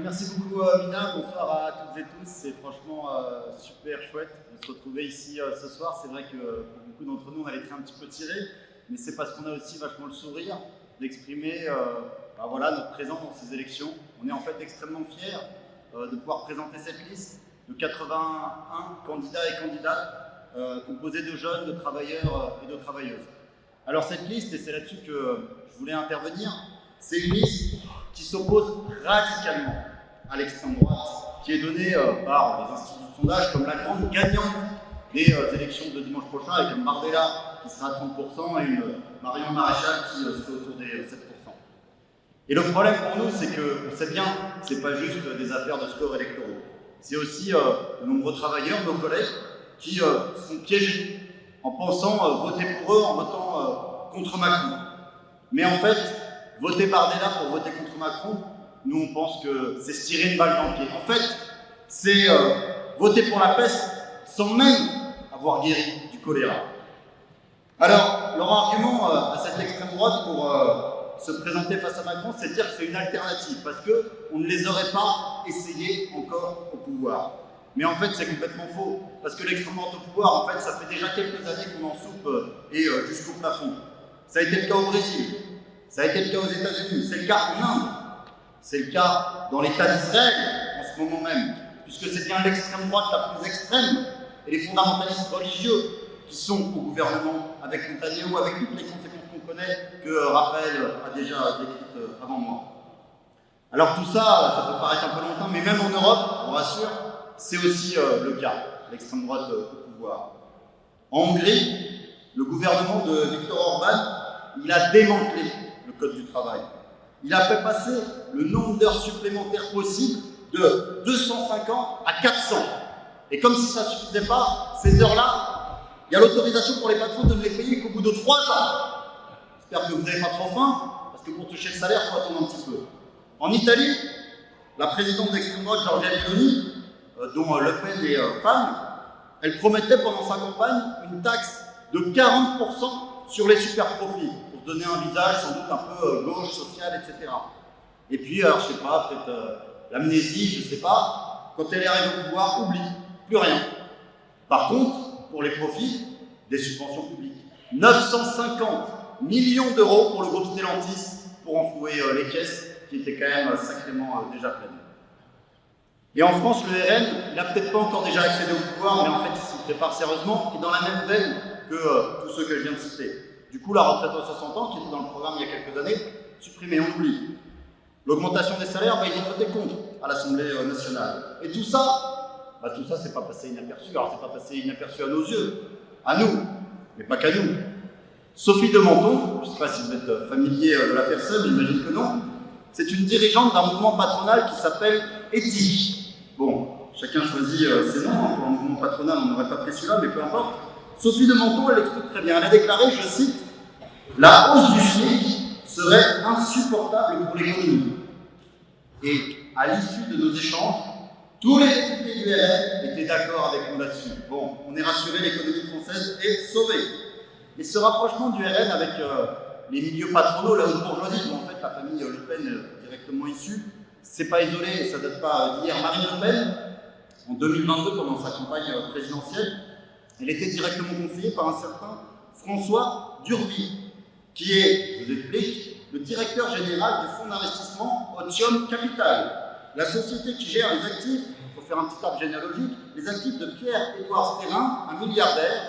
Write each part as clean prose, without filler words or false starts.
Merci beaucoup Mina, bonsoir à toutes et tous, c'est franchement super chouette de se retrouver ici ce soir. C'est vrai que pour beaucoup d'entre nous on a les traits un petit peu tirés, mais c'est parce qu'on a aussi vachement le sourire d'exprimer voilà, notre présence dans ces élections. On est en fait extrêmement fiers de pouvoir présenter cette liste de 81 candidats et candidates composés de jeunes, de travailleurs et de travailleuses. Alors cette liste, et c'est là-dessus que je voulais intervenir, c'est une liste qui s'oppose radicalement à l'extrême droite, qui est donnée par les instituts de sondage comme la grande gagnante des élections de dimanche prochain, avec un Bardella qui sera à 30% et une Marion Maréchal qui serait autour des 7%. Et le problème pour nous, c'est qu'on sait bien que ce n'est pas juste des affaires de scores électoraux. C'est aussi de nombreux travailleurs, nos collègues, qui sont piégés en pensant voter pour eux, en votant contre Macron. Mais en fait, voter Bardella pour voter contre Macron, nous on pense que c'est se tirer une balle dans le pied. En fait, c'est voter pour la peste sans même avoir guéri du choléra. Alors, leur argument à cette extrême droite pour se présenter face à Macron, c'est de dire que c'est une alternative, parce qu'on ne les aurait pas essayés encore au pouvoir. Mais en fait, c'est complètement faux, parce que l'extrême droite au pouvoir, en fait, ça fait déjà quelques années qu'on en soupe et jusqu'au plafond. Ça a été le cas au Brésil. Ça a été le cas aux États-Unis, c'est le cas en Inde, c'est le cas dans l'État d'Israël en ce moment même, puisque c'est bien l'extrême droite la plus extrême et les fondamentalistes religieux qui sont au gouvernement avec Netanyahou, avec toutes les conséquences qu'on connaît, que Raphaël a déjà décrites avant moi. Alors tout ça, ça peut paraître un peu lointain, mais même en Europe, on rassure, c'est aussi le cas, l'extrême droite au pouvoir. En Hongrie, le gouvernement de Viktor Orban, il a démantelé le code du travail. Il a fait passer le nombre d'heures supplémentaires possibles de 250 à 400. Et comme si ça ne suffisait pas, ces heures-là, il y a l'autorisation pour les patrons de ne les payer qu'au bout de 3 ans. J'espère que vous n'avez pas trop faim, parce que pour toucher le salaire, il faut attendre un petit peu. En Italie, la présidente d'extrême droite, Giorgia Meloni, dont Le Pen est fan, elle promettait pendant sa campagne une taxe de 40% sur les super profits, pour donner un visage sans doute un peu gauche, social, etc. Et puis, alors, je sais pas, peut-être l'amnésie, je sais pas, quand elle arrive au pouvoir, oublie, plus rien. Par contre, pour les profits, des subventions publiques. 950 millions d'euros pour le groupe Stellantis pour enflouer les caisses qui étaient quand même sacrément déjà pleines. Et en France, le RN, il n'a peut-être pas encore déjà accédé au pouvoir, mais en fait, il s'y prépare sérieusement et dans la même veine que tous ceux que je viens de citer. Du coup, la retraite à 60 ans, qui était dans le programme il y a quelques années, supprimée, on oublie. L'augmentation des salaires, ils ont voté contre à l'Assemblée nationale. Et tout ça, c'est pas passé inaperçu. Alors, c'est pas passé inaperçu à nos yeux, à nous, mais pas qu'à nous. Sophie de Menton, je ne sais pas si vous êtes familier de la personne, j'imagine que non, c'est une dirigeante d'un mouvement patronal qui s'appelle Éthique. Bon, chacun choisit ses noms, pour un mouvement patronal, on n'aurait pas pris celui-là, mais peu importe. Sophie de Menton, elle l'explique très bien. Elle a déclaré, je cite, « La hausse du SMIC serait insupportable pour l'économie. » Et à l'issue de nos échanges, tous les députés du RN étaient d'accord avec nous là-dessus. Bon, on est rassuré, l'économie française est sauvée. Et ce rapprochement du RN avec les milieux patronaux, la haute bourgeoisie, dont en fait la famille Le Pen est directement issue, c'est pas isolé, ça date pas d'hier. Marine Le Pen, en 2022, pendant sa campagne présidentielle, elle était directement conseillée par un certain François Durville, qui est, je vous explique, le directeur général du fonds d'investissement Otium Capital, la société qui gère les actifs, pour faire un petit arbre généalogique, les actifs de Pierre-Édouard Sterrin, un milliardaire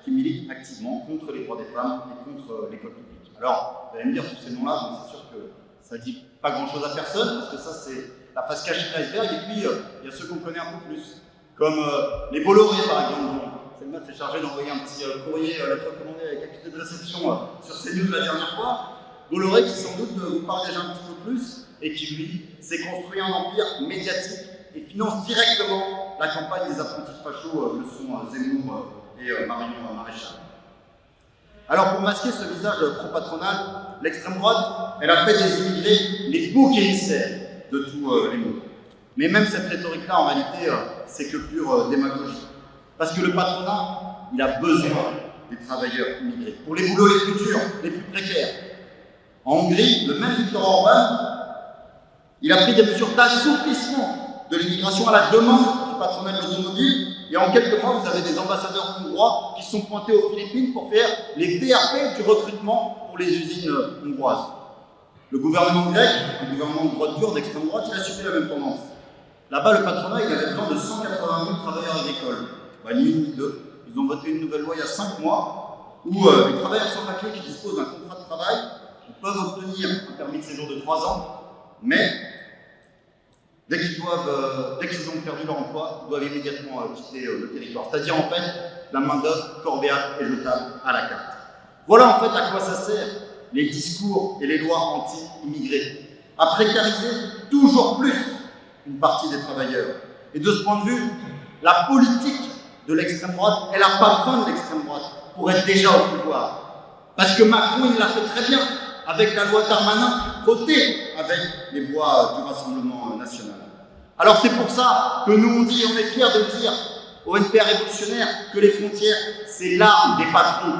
qui milite activement contre les droits des femmes et contre l'école publique. Alors, vous allez me dire tous ces noms-là, donc c'est sûr que ça ne dit pas grand-chose à personne, parce que ça c'est la face cachée de l'iceberg, et puis il y a ceux qu'on connaît un peu plus, comme les Bolloré par exemple. Selma s'est chargé d'envoyer un petit courrier lettre recommandée avec accusé de réception sur CNews la dernière fois. Bolloré qui sans doute vous parle déjà un petit peu plus, et qui lui s'est construit un empire médiatique et finance directement la campagne des apprentis fachos, le sont Zemmour et Marion Maréchal. Alors pour masquer ce visage pro-patronal, l'extrême droite, elle a fait des immigrés les boucs émissaires de tous les maux. Mais même cette rhétorique-là, en réalité, c'est que pure démagogie. Parce que le patronat, il a besoin des travailleurs immigrés, pour les boulots les plus durs, les plus précaires. En Hongrie, le même Viktor Orban, Il a pris des mesures d'assouplissement de l'immigration à la demande du patronat de l'automobile. Et en quelques mois, vous avez des ambassadeurs hongrois qui sont pointés aux Philippines pour faire les VRP du recrutement pour les usines hongroises. Le gouvernement grec, le gouvernement de droite dure, d'extrême droite, il a suivi la même tendance. Là-bas, le patronat, il avait besoin de 180 000 travailleurs agricoles. Ni une ni deux. Ils ont voté une nouvelle loi il y a 5 mois où les travailleurs sans papier qui disposent d'un contrat de travail peuvent obtenir un permis de séjour de 3 ans, mais dès qu'ils ont perdu leur emploi, ils doivent immédiatement quitter le territoire. C'est-à-dire, en fait, la main-d'œuvre corvéable et jetable à la carte. Voilà, en fait, à quoi ça sert, les discours et les lois anti-immigrés. À précariser toujours plus une partie des travailleurs. Et de ce point de vue, la politique de l'extrême droite, elle n'a pas besoin de l'extrême droite pour être déjà au pouvoir. Parce que Macron, il l'a fait très bien avec la loi Darmanin, votée avec les voix du Rassemblement national. Alors c'est pour ça que nous on dit, on est fiers de le dire, au NPR révolutionnaire, que les frontières, c'est l'arme des patrons.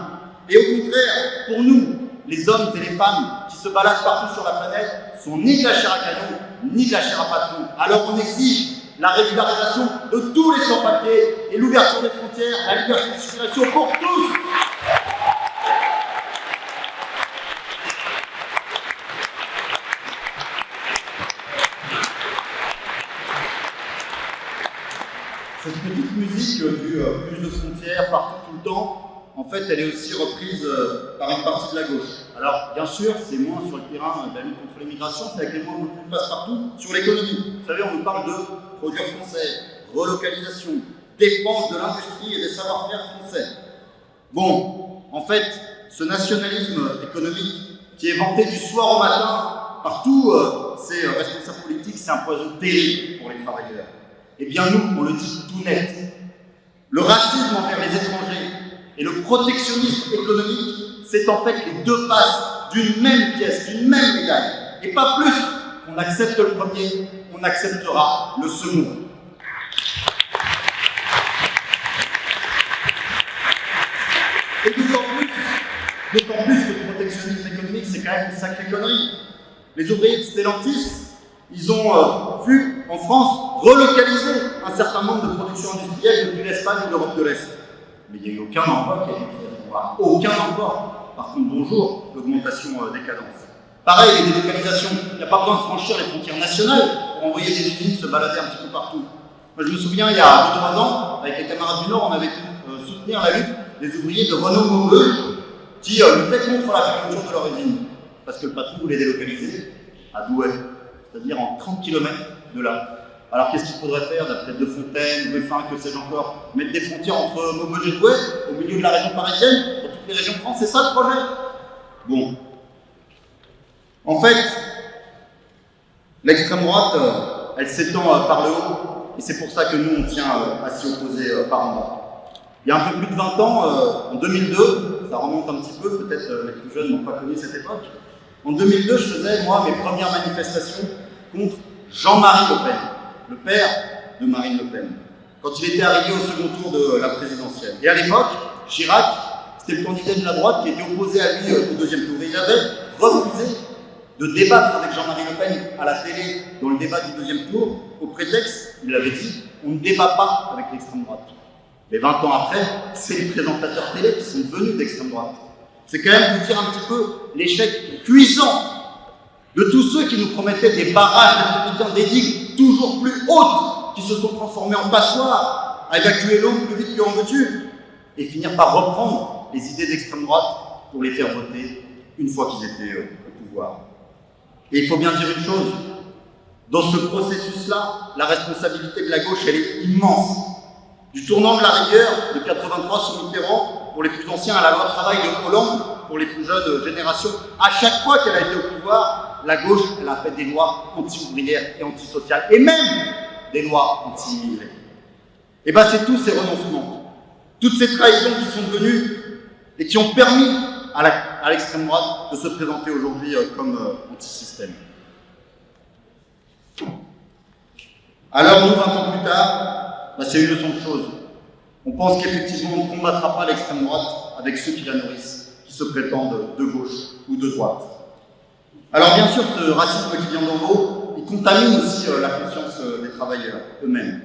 Et au contraire, pour nous, les hommes et les femmes qui se baladent partout sur la planète sont ni de la chair à canon, ni de la chair à patron. Alors on exige la régularisation de tous les sans-papiers et l'ouverture des frontières, la liberté de circulation pour tous. Cette petite musique du plus de frontières partout tout le temps, en fait, elle est aussi reprise par une partie de la gauche. Alors, bien sûr, c'est moins sur le terrain de la lutte contre l'immigration, c'est avec les mots qui passent partout sur l'économie. Vous savez, on nous parle de produire français, relocalisation, défense de l'industrie et des savoir-faire français. Bon, en fait, ce nationalisme économique qui est vanté du soir au matin par tous ces responsables politiques, c'est un poison terrible pour les travailleurs. Eh bien, nous, on le dit tout net. Le racisme envers les étrangers et le protectionnisme économique, c'est en fait les deux faces d'une même pièce, d'une même médaille. Et pas plus qu'on accepte le premier, on acceptera le second. Et d'autant plus que le protectionnisme économique, c'est quand même une sacrée connerie. Les ouvriers de Stellantis, ils ont vu en France relocaliser un certain nombre de productions industrielles depuis l'Espagne ou l'Europe de l'Est. Mais il n'y a eu aucun emploi qui a été créé. Aucun emploi. Par contre, bonjour, l'augmentation des cadences. Pareil, les délocalisations, il n'y a pas besoin de franchir les frontières nationales pour envoyer des usines se balader un petit peu partout. Moi, je me souviens, il y a 2-3 ans, avec les camarades du Nord, on avait pu soutenir la lutte des ouvriers de Renault-Maubeuge qui luttaient contre la fermeture de leur usine. Parce que le patron voulait délocaliser à Douai, c'est-à-dire en 30 km de là. Alors qu'est-ce qu'il faudrait faire d'après De Fontaine, Ruffin, que sais-je encore? Mettre des frontières entre Maubeuge et Douai, au milieu de la région parisienne, dans toutes les régions de France, c'est ça le projet? Bon. En fait, l'extrême droite, elle s'étend par le haut, et c'est pour ça que nous, on tient à s'y opposer par en bas. Il y a un peu plus de 20 ans, en 2002, ça remonte un petit peu, peut-être les plus jeunes n'ont pas connu cette époque. En 2002, je faisais, moi, mes premières manifestations contre Jean-Marie Le Pen, le père de Marine Le Pen, quand il était arrivé au second tour de la présidentielle. Et à l'époque, Chirac, c'était le candidat de la droite qui était opposé à lui au deuxième tour. Et il avait refusé de débattre avec Jean-Marie Le Pen à la télé dans le débat du deuxième tour, au prétexte, il l'avait dit, on ne débat pas avec l'extrême droite. Mais 20 ans après, c'est les présentateurs télé qui sont devenus d'extrême droite. C'est quand même vous dire un petit peu l'échec cuisant de tous ceux qui nous promettaient des barrages républicains, des digues toujours plus hautes, qui se sont transformés en passoires, à évacuer l'eau plus vite qu'en veux-tu, et finir par reprendre les idées d'extrême droite pour les faire voter une fois qu'ils étaient au pouvoir. Et il faut bien dire une chose, dans ce processus-là, la responsabilité de la gauche, elle est immense. Du tournant de la rigueur de 83 sous Mitterrand, pour les plus anciens, à la loi travail de Hollande, pour les plus jeunes générations, à chaque fois qu'elle a été au pouvoir, la gauche, elle a fait des lois anti-ouvrières et antisociales, et même des lois anti-immigrés. Et bien c'est tous ces renoncements, toutes ces trahisons qui sont devenues et qui ont permis à l'extrême droite de se présenter aujourd'hui comme anti-système. Alors nous, 20 ans plus tard, c'est une leçon de choses. On pense qu'effectivement on ne combattra pas l'extrême droite avec ceux qui la nourrissent, qui se prétendent de gauche ou de droite. Alors bien sûr, ce racisme qui vient d'en haut, et contamine aussi la conscience des travailleurs eux-mêmes.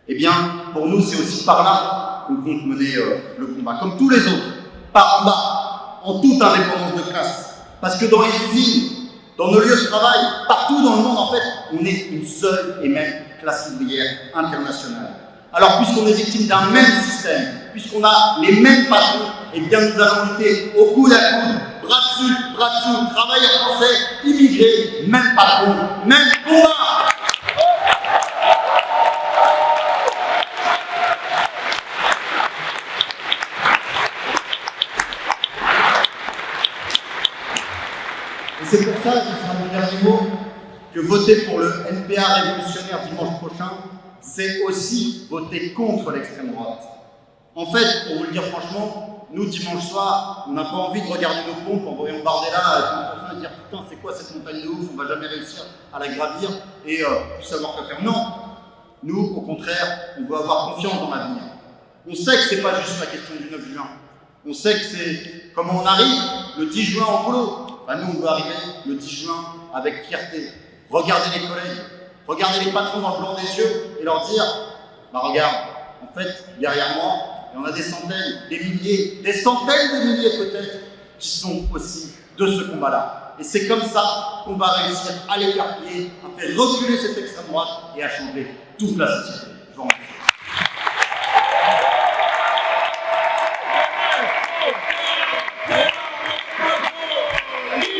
Eh bien, pour nous, c'est aussi par là qu'on compte mener le combat, comme tous les autres, par en bas, en toute indépendance de classe. Parce que dans les usines, dans nos lieux de travail, partout dans le monde, en fait, on est une seule et même classe ouvrière internationale. Alors, puisqu'on est victime d'un même système, puisqu'on a les mêmes patrons, eh bien, nous allons lutter au coude à coude, bras dessous, travailleurs français, immigrés, même patron, même combat. Et c'est pour ça, ce sera mon dernier mot, que voter pour le NPA révolutionnaire dimanche prochain, c'est aussi voter contre l'extrême droite. En fait, pour vous le dire franchement, nous, dimanche soir, on n'a pas envie de regarder nos pompes en voyant Bardella et dire « Putain, c'est quoi cette montagne de ouf, on va jamais réussir à la gravir et plus savoir quoi faire. » Non, nous, au contraire, on veut avoir confiance dans l'avenir. On sait que c'est pas juste la question du 9 juin. On sait que c'est comment on arrive le 10 juin au boulot. Nous, on veut arriver le 10 juin avec fierté. Regarder les collègues, regarder les patrons dans le blanc des yeux et leur dire « Bah regarde, en fait, derrière moi, il y en a des centaines, des milliers, des centaines de milliers peut-être, qui sont aussi de ce combat-là. » Et c'est comme ça qu'on va réussir à les faire plier, à faire reculer cette extrême droite et à changer toute la société. Je vous remercie.